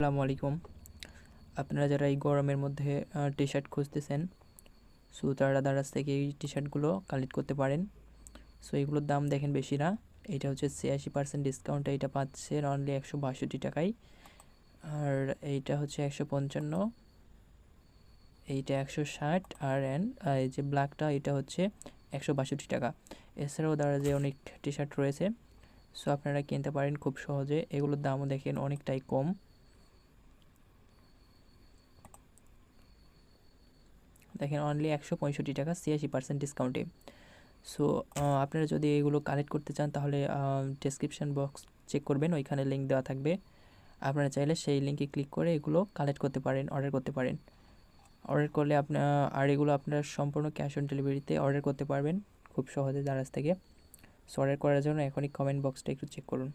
আসসালামু আলাইকুম। আপনারা যারা এই গরমের মধ্যে টি শার্ট খুঁজতেছেন, সো তারা দারাজ থেকে এই টি শার্টগুলো কালেক্ট করতে পারেন। সো এগুলোর দাম দেখেন বেশি না, এটা হচ্ছে ৮৬% ডিসকাউন্টে এটা পাচ্ছেন অনলি ১৬২ টাকায়। আর এইটা হচ্ছে ১৫৫, এইটা ১৬০, আর এই যে ব্ল্যাকটা এটা হচ্ছে ১৬২ টাকা। এছাড়াও দারাজে অনেক টি শার্ট রয়েছে, সো আপনারা কিনতে পারেন খুব সহজে। এগুলোর দামও দেখেন অনেকটাই কম, দেখেন অনলি ১৬৫ টাকা ৮৬% ডিসকাউন্টে। সো আপনারা যদি এগুলো কালেক্ট করতে চান তাহলে ডেসক্রিপশন বক্স চেক করবেন, ওইখানে লিঙ্ক দেওয়া থাকবে। আপনারা চাইলে সেই লিঙ্কে ক্লিক করে এগুলো কালেক্ট করতে পারেন, অর্ডার করতে পারেন। অর্ডার করলে আর এগুলো আপনারা সম্পূর্ণ ক্যাশ অন ডেলিভারিতে অর্ডার করতে পারবেন খুব সহজে দারাজ থেকে। সো অর্ডার করার জন্য এখনই কমেন্ট বক্সটা একটু চেক করুন।